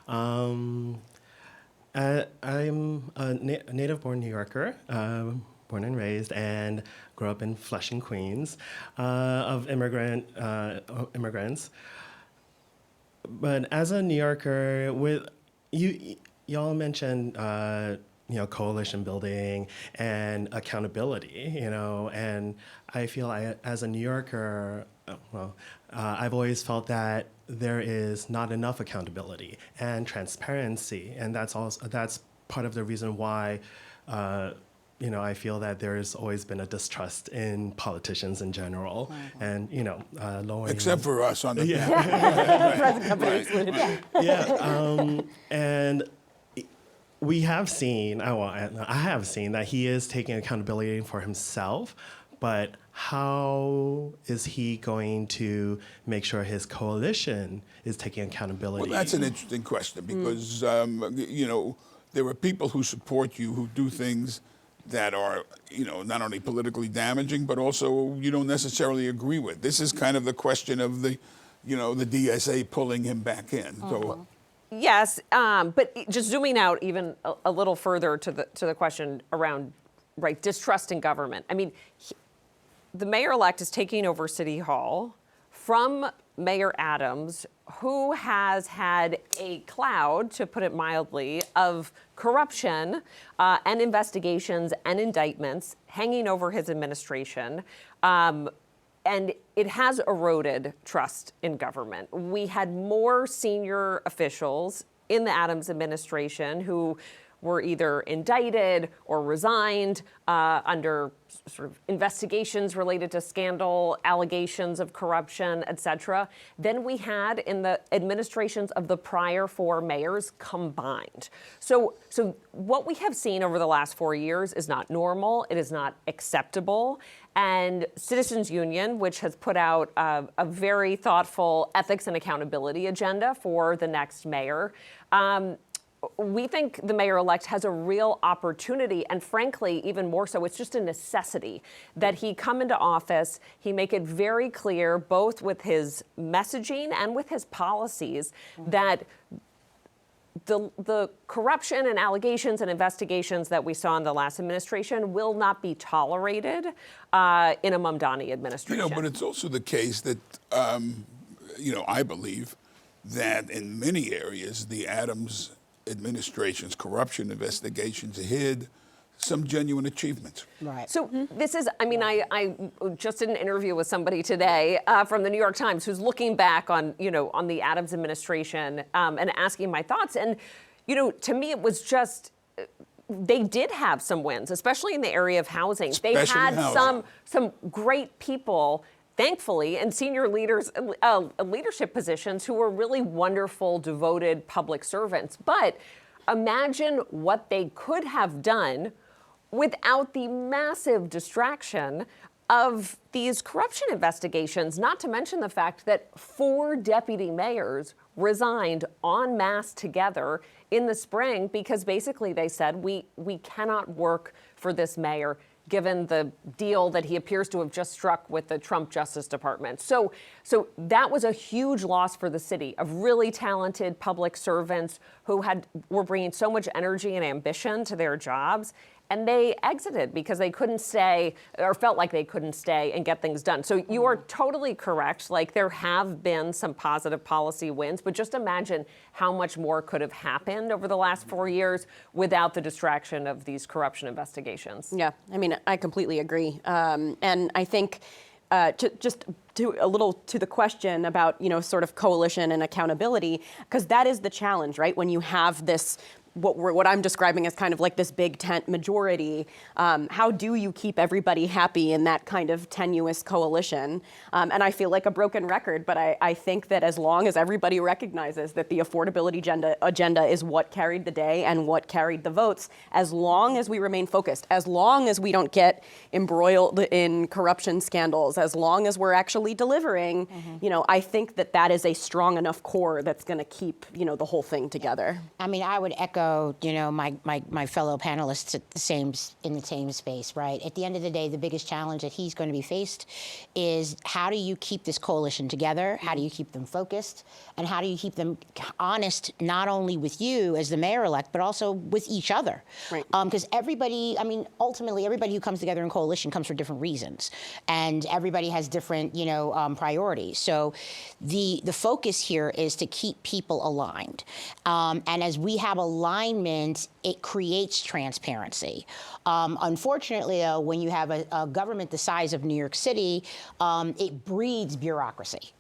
I'm a native-born New Yorker, born and raised, and grew up in Flushing, Queens, of immigrants. But as a New Yorker, with y'all mentioned you know, coalition building and accountability, you know, and I feel as a New Yorker, I've always felt that there is not enough accountability and transparency, and that's part of the reason why, you know, I feel that there's always been a distrust in politicians in general, and you know, lowering. Except for us on the and we have seen, I have seen that he is taking accountability for himself, but how is he going to make sure his coalition is taking accountability? Well, that's an interesting question because, you know, there are people who support you who do things that are, you know, not only politically damaging, but also you don't necessarily agree with. This is kind of the question of the, you know, the DSA pulling him back in. So. Yes, but just zooming out even a little further to the question around distrust in government. I mean, the mayor-elect is taking over City Hall from Mayor Adams, who has had a cloud, to put it mildly, of corruption and investigations and indictments hanging over his administration. And it has eroded trust in government. We had more senior officials in the Adams administration who were either indicted or resigned under sort of investigations related to scandal, allegations of corruption, et cetera, than we had in the administrations of the prior four mayors combined. So what we have seen over the last 4 years is not normal. It is not acceptable. And Citizens Union, which has put out a very thoughtful ethics and accountability agenda for the next mayor, we think the mayor-elect has a real opportunity, and frankly, even more so, it's just a necessity that he come into office, he make it very clear, both with his messaging and with his policies, that the corruption and allegations and investigations that we saw in the last administration will not be tolerated in a Mamdani administration. But it's also the case that, I believe that in many areas, the Adams administration's corruption investigations hid some genuine achievements. Right. So this is, I just did an interview with somebody today from the New York Times who's looking back on, on the Adams administration and asking my thoughts. And, to me, it was just, they did have some wins, especially in the area of housing. They had some great people, thankfully, and senior leaders, leadership positions who were really wonderful, devoted public servants. But imagine what they could have done without the massive distraction of these corruption investigations, not to mention the fact that 4 deputy mayors resigned en masse together in the spring because basically they said, we cannot work for this mayor given the deal that he appears to have just struck with the Trump Justice Department. So that was a huge loss for the city of really talented public servants who were bringing so much energy and ambition to their jobs. And they exited because they couldn't stay or felt like they couldn't stay and get things done. So you are totally correct. Like, there have been some positive policy wins, but just imagine how much more could have happened over the last 4 years without the distraction of these corruption investigations. Yeah, I completely agree. And I think to a little to the question about, sort of coalition and accountability, because that is the challenge, right? When you have this what I'm describing as kind of like this big tent majority, how do you keep everybody happy in that kind of tenuous coalition? And I feel like a broken record, but I think that as long as everybody recognizes that the affordability agenda is what carried the day and what carried the votes, as long as we remain focused, as long as we don't get embroiled in corruption scandals, as long as we're actually delivering, I think that is a strong enough core that's going to keep, the whole thing together. I would echo, my fellow panelists in the same space, right? At the end of the day, the biggest challenge that he's going to be faced is how do you keep this coalition together? How do you keep them focused? And how do you keep them honest, not only with you as the mayor-elect, but also with each other? Right. Because everybody, ultimately, everybody who comes together in coalition comes for different reasons. And everybody has different, priorities. So the focus here is to keep people aligned. And as we have alignment, it creates transparency. Unfortunately, though, when you have a government the size of New York City, it breeds bureaucracy.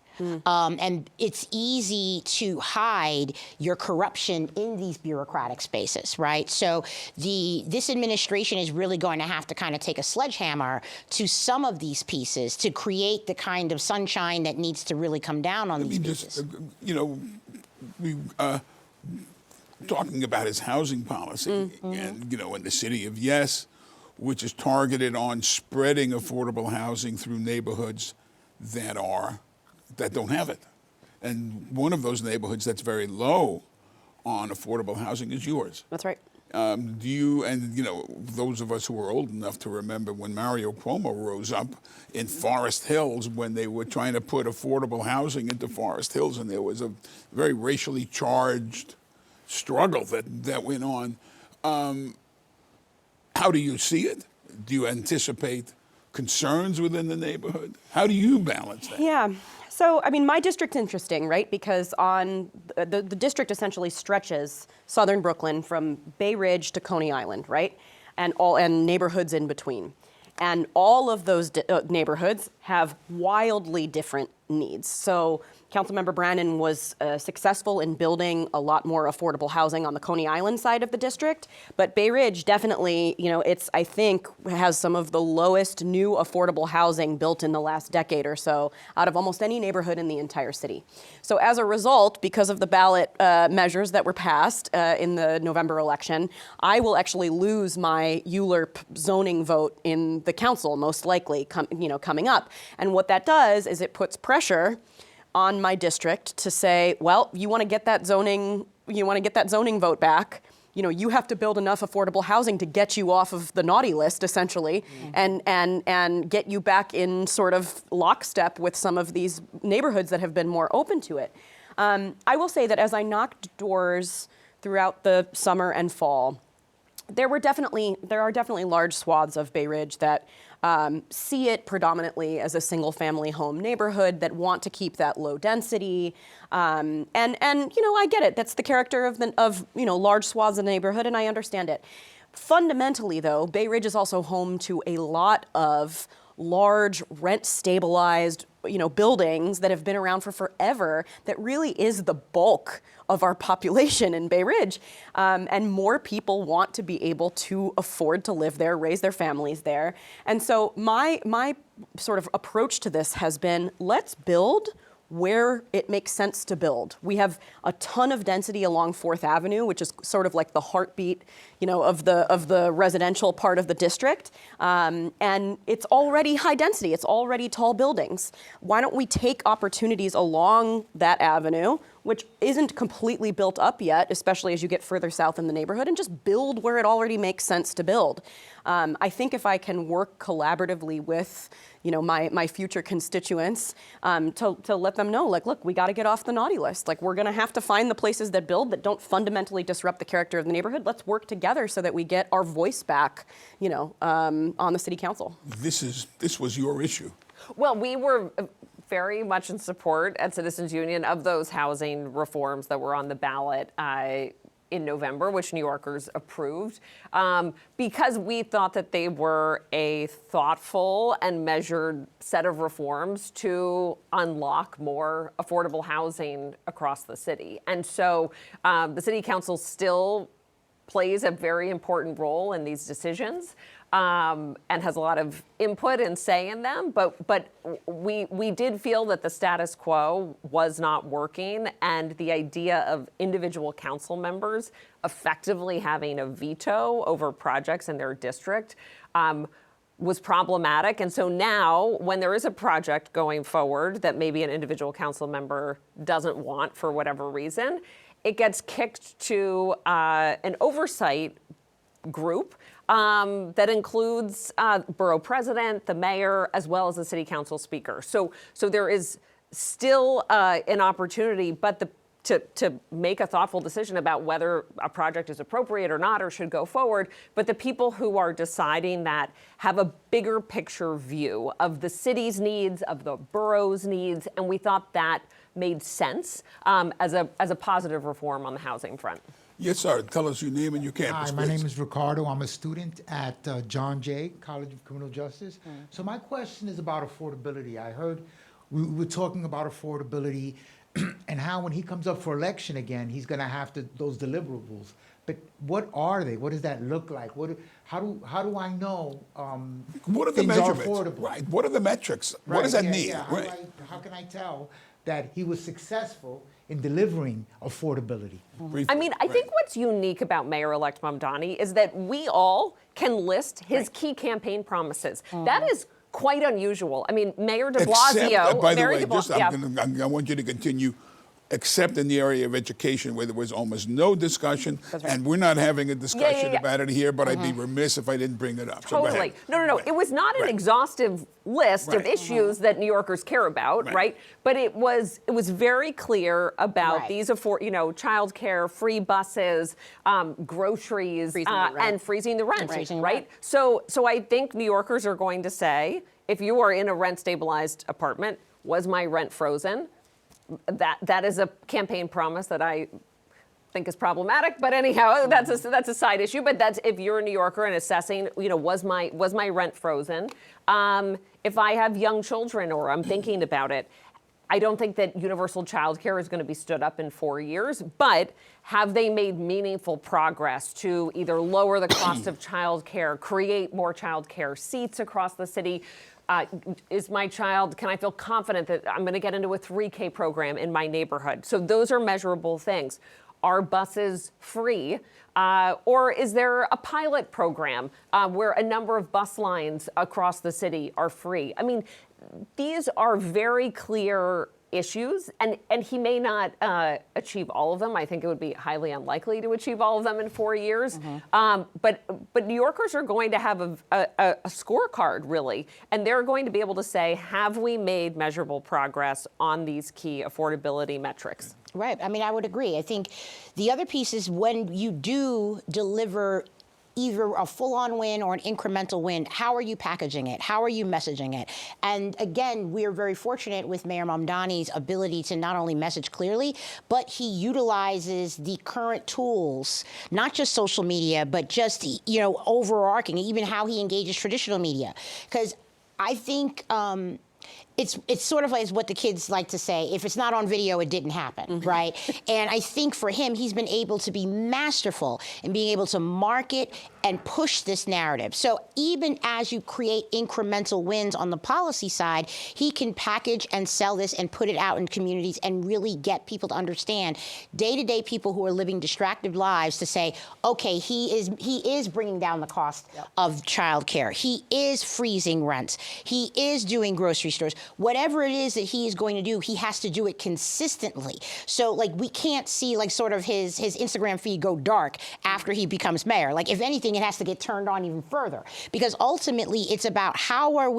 And it's easy to hide your corruption in these bureaucratic spaces, right? So this administration is really going to have to kind of take a sledgehammer to some of these pieces to create the kind of sunshine that needs to really come down on these pieces. Talking about his housing policy and, in the city of Yes, which is targeted on spreading affordable housing through neighborhoods that don't have it. And one of those neighborhoods that's very low on affordable housing is yours. That's right. Those of us who are old enough to remember when Mario Cuomo rose up in Forest Hills when they were trying to put affordable housing into Forest Hills, and there was a very racially charged struggle that went on. How do you see it? Do you anticipate concerns within the neighborhood? How do you balance that? Yeah. So, my district's interesting, right? Because on the district essentially stretches southern Brooklyn from Bay Ridge to Coney Island, right? And neighborhoods in between. And all of those neighborhoods have wildly different needs. So Councilmember Brannan was successful in building a lot more affordable housing on the Coney Island side of the district, but Bay Ridge definitely, I think has some of the lowest new affordable housing built in the last decade or so out of almost any neighborhood in the entire city. So as a result, because of the ballot measures that were passed in the November election, I will actually lose my ULURP zoning vote in the council, most likely coming up. And what that does is it puts pressure on my district to say, well, you want to get that zoning want to get that zoning vote back, you have to build enough affordable housing to get you off of the naughty list, essentially, and get you back in sort of lockstep with some of these neighborhoods that have been more open to it. I will say that as I knocked doors throughout the summer and fall, there are definitely large swaths of Bay Ridge that see it predominantly as a single-family home neighborhood, that want to keep that low density, and I get it. That's the character of large swaths of the neighborhood, and I understand it. Fundamentally, though, Bay Ridge is also home to a lot of large rent-stabilized buildings that have been around for forever, that really is the bulk of our population in Bay Ridge. And more people want to be able to afford to live there, raise their families there. And so my sort of approach to this has been, let's build where it makes sense to build. We have a ton of density along 4th Avenue, which is sort of like the heartbeat, of the residential part of the district. And it's already high density. It's already tall buildings. Why don't we take opportunities along that avenue, which isn't completely built up yet, especially as you get further south in the neighborhood, and just build where it already makes sense to build. I think if I can work collaboratively with my future constituents, to let them know, like, look, we got to get off the naughty list. Like, we're going to have to find the places that build that don't fundamentally disrupt the character of the neighborhood. Let's work together so that we get our voice back, on the city council. This was your issue. Well, we were very much in support at Citizens Union of those housing reforms that were on the ballot in November, which New Yorkers approved, because we thought that they were a thoughtful and measured set of reforms to unlock more affordable housing across the city. And so the city council still plays a very important role in these decisions, and has a lot of input and say in them. But we did feel that the status quo was not working, and the idea of individual council members effectively having a veto over projects in their district was problematic. And so now, when there is a project going forward that maybe an individual council member doesn't want for whatever reason, it gets kicked to an oversight group that includes borough president, the mayor, as well as the city council speaker. So there is still an opportunity, but to make a thoughtful decision about whether a project is appropriate or not, or should go forward. But the people who are deciding that have a bigger picture view of the city's needs, of the borough's needs, and we thought that made sense as a positive reform on the housing front. Yes, sir. Tell us your name and your campus, Hi, my please. name is Ricardo. I'm a student at John Jay College of Criminal Justice. So my question is about affordability. I heard we were talking about affordability and how when he comes up for election again, he's going to have those deliverables. But what are they? What does that look like? How do I know What are the things are measurements? affordable? Right. What are the metrics? What Right, does that yeah, mean? yeah. Right. How can I tell that he was successful in delivering affordability? I mean, I think what's unique about Mayor-elect Mamdani is that we all can list his key campaign promises. That is quite unusual. I mean, Mayor de Blasio. Except, by the Mayor way, de Bla- just yeah. I want you to continue. Except in the area of education, where there was almost no discussion, and we're not having a discussion about it here. But I'd be remiss if I didn't bring it up. So go Totally. ahead. No. It was not an exhaustive list of Right. issues that New Yorkers care about, right? But it was very clear about Right. these childcare, free buses, groceries, Freezing the rent. and freezing the rent, And freezing the right? rent. So I think New Yorkers are going to say, if you are in a rent-stabilized apartment, was my rent frozen? That is a campaign promise that I think is problematic, but anyhow, that's a side issue. But that's if you're a New Yorker and assessing, was my rent frozen? If I have young children or I'm thinking about it, I don't think that universal childcare is going to be stood up in 4 years, but have they made meaningful progress to either lower the cost of childcare, create more childcare seats across the city? Can I feel confident that I'm going to get into a 3K program in my neighborhood? So those are measurable things. Are buses free? Or is there a pilot program where a number of bus lines across the city are free? I mean, these are very clear issues, and he may not achieve all of them. I think it would be highly unlikely to achieve all of them in 4 years. But New Yorkers are going to have a scorecard, really, and they're going to be able to say, have we made measurable progress on these key affordability metrics? Right. I mean, I would agree. I think the other piece is when you do deliver either a full-on win or an incremental win, how are you packaging it? How are you messaging it? And again, we are very fortunate with Mayor Mamdani's ability to not only message clearly, but he utilizes the current tools, not just social media, but just, you know, overarching, even how he engages traditional media. Because I think it's sort of like what the kids like to say, if it's not on video, it didn't happen, right? And I think for him, he's been able to be masterful in being able to market and push this narrative. So even as you create incremental wins on the policy side, he can package and sell this and put it out in communities and really get people to understand, day-to-day people who are living distracted lives, to say, okay, he is bringing down the cost of childcare. He is freezing rents. He is doing grocery stores. Whatever it is that he is going to do, he has to do it consistently. So, like, we can't see, like, sort of his Instagram feed go dark after he becomes mayor. Like, if anything, it has to get turned on even further, because ultimately it's about how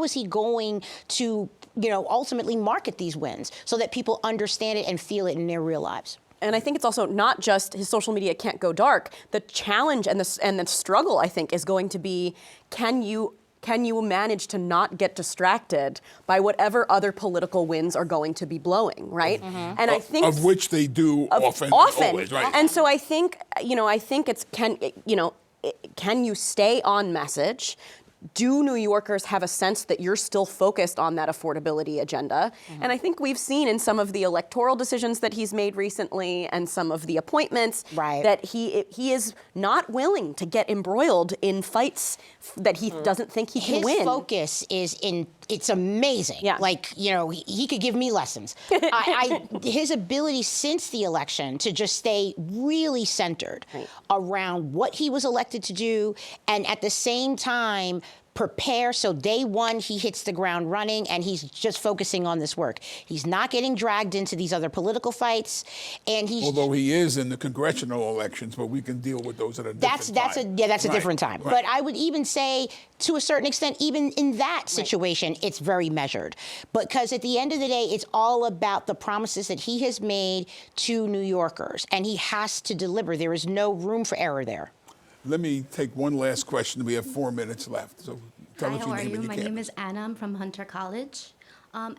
is he going to, you know, ultimately market these wins so that people understand it and feel it in their real lives. And I think it's also not just his social media can't go dark. The challenge and the struggle, I think, is going to be, can you manage to not get distracted by whatever other political winds are going to be blowing, right? And I think of which they do often, always, right? And so I think it's can you stay on message? Do New Yorkers have a sense that you're still focused on that affordability agenda? And I think we've seen in some of the electoral decisions that he's made recently and some of the appointments that he is not willing to get embroiled in fights that he doesn't think he can win. His focus is it's amazing. Yeah. Like, you know, he could give me lessons. His ability since the election to just stay really centered around what he was elected to do, and at the same time prepare so day one he hits the ground running and he's just focusing on this work. He's not getting dragged into these other political fights, and he's although he is in the congressional elections, but we can deal with those at a different time. That's a different time. Right. But I would even say, to a certain extent, even in that situation, it's very measured. Because at the end of the day, it's all about the promises that he has made to New Yorkers, and he has to deliver. There is no room for error there. Let me take one last question. We have 4 minutes left. So tell Hi, us how your are name you? and your My campus. name is Anna. I'm from Hunter College.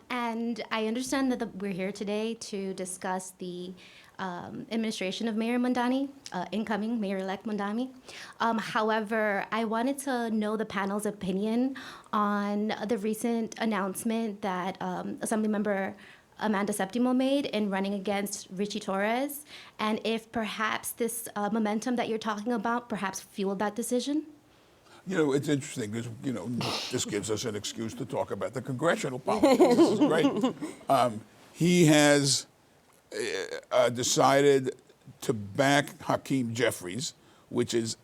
And I understand that we're here today to discuss the administration of Mayor Mamdani, incoming Mayor-elect Mamdani. However, I wanted to know the panel's opinion on the recent announcement that Assemblymember Amanda Septimo made in running against Richie Torres, and if perhaps this momentum that you're talking about perhaps fueled that decision? You know, it's interesting because, you know, this gives us an excuse to talk about the congressional politics. This is great. He has decided to back Hakeem Jeffries, which is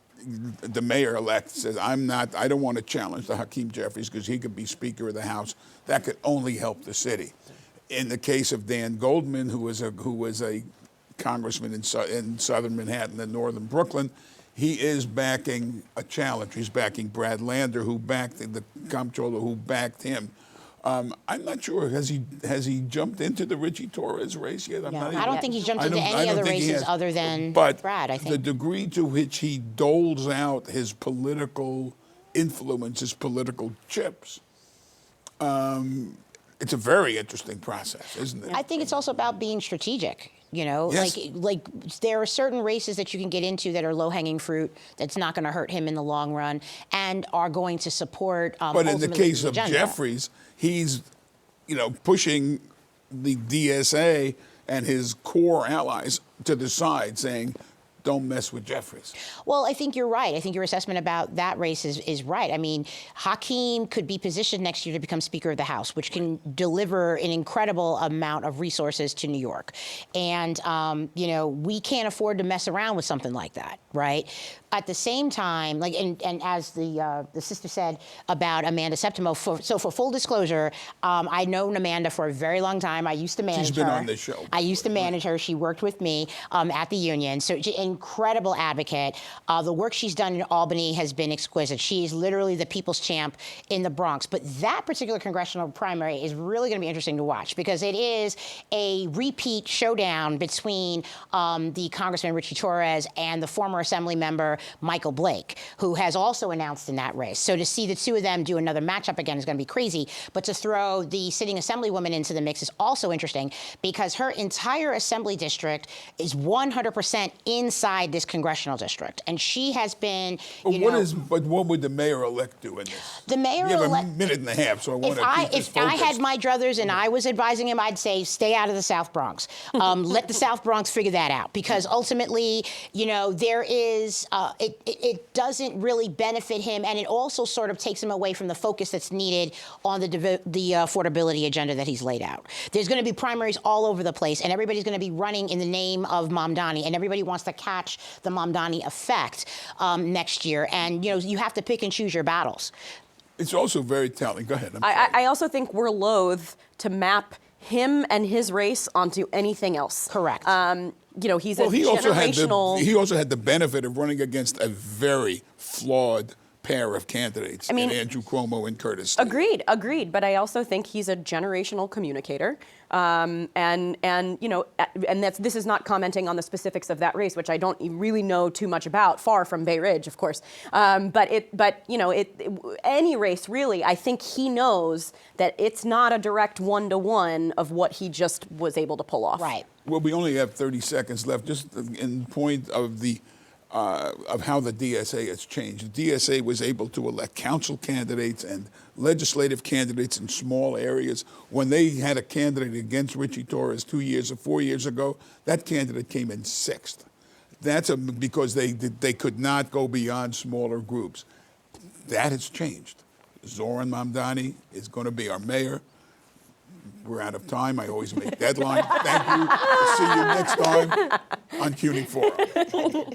the mayor-elect says, I don't want to challenge the Hakeem Jeffries because he could be Speaker of the House. That could only help the city. In the case of Dan Goldman, who was a congressman in southern Manhattan and northern Brooklyn, he is backing a challenge. He's backing Brad Lander, who backed the comptroller, who backed him. I'm not sure. Has he jumped into the Richie Torres race yet? I don't think he's jumped into any other races other than but Brad, I think. the degree to which he doles out his political influence, his political chips, it's a very interesting process, isn't it? I think it's also about being strategic. You know, Yes. like there are certain races that you can get into that are low-hanging fruit that's not going to hurt him in the long run and are going to support. But in the ultimately case the of agenda. Jeffries, he's, you know, pushing the DSA and his core allies to the side, saying, don't mess with Jeffries. Well, I think you're right. I think your assessment about that race is right. I mean, Hakeem could be positioned next year to become Speaker of the House, which can deliver an incredible amount of resources to New York. And, you know, we can't afford to mess around with something like that, right? at the same time, like, and as the sister said about Amanda Septimo, so for full disclosure, I known Amanda for a very long time. I used to manage her. She's been on this show. I used to manage her. She worked with me at the union. So incredible advocate. The work she's done in Albany has been exquisite. She is literally the people's champ in the Bronx. But that particular congressional primary is really going to be interesting to watch because it is a repeat showdown between the Congressman Richie Torres and the former Assembly member Michael Blake, who has also announced in that race. So to see the two of them do another matchup again is going to be crazy. But to throw the sitting Assemblywoman into the mix is also interesting because her entire Assembly district is 100% inside this congressional district. And she has been, But what would the mayor-elect do in this? The mayor-elect... You have a minute and a half, so I want to keep this If I had focused. my druthers and I was advising him, I'd say stay out of the South Bronx. Let the South Bronx figure that out because ultimately, there is, it doesn't really benefit him and it also sort of takes him away from the focus that's needed on the affordability agenda that he's laid out. There's going to be primaries all over the place and everybody's going to be running in the name of Mamdani and everybody wants to catch the Mamdani effect next year. And, you have to pick and choose your battles. It's also very telling. Go ahead. I also think we're loath to map him and his race onto anything else. Correct. He's a generational... He also had the benefit of running against a very flawed pair of candidates, in Andrew Cuomo and Curtis Lee. Agreed. But I also think he's a generational communicator, and this is not commenting on the specifics of that race, which I don't really know too much about. Far from Bay Ridge, of course. Any race really, I think he knows that it's not a direct one-to-one of what he just was able to pull off. Right. Well, we only have 30 seconds left. Just in point of how the DSA has changed. The DSA was able to elect council candidates and legislative candidates in small areas. When they had a candidate against Richie Torres 2 years or 4 years ago, that candidate came in sixth. That's because they could not go beyond smaller groups. That has changed. Zohran Mamdani is going to be our mayor. We're out of time. I always make deadlines. Thank you. See you next time on CUNY Forum.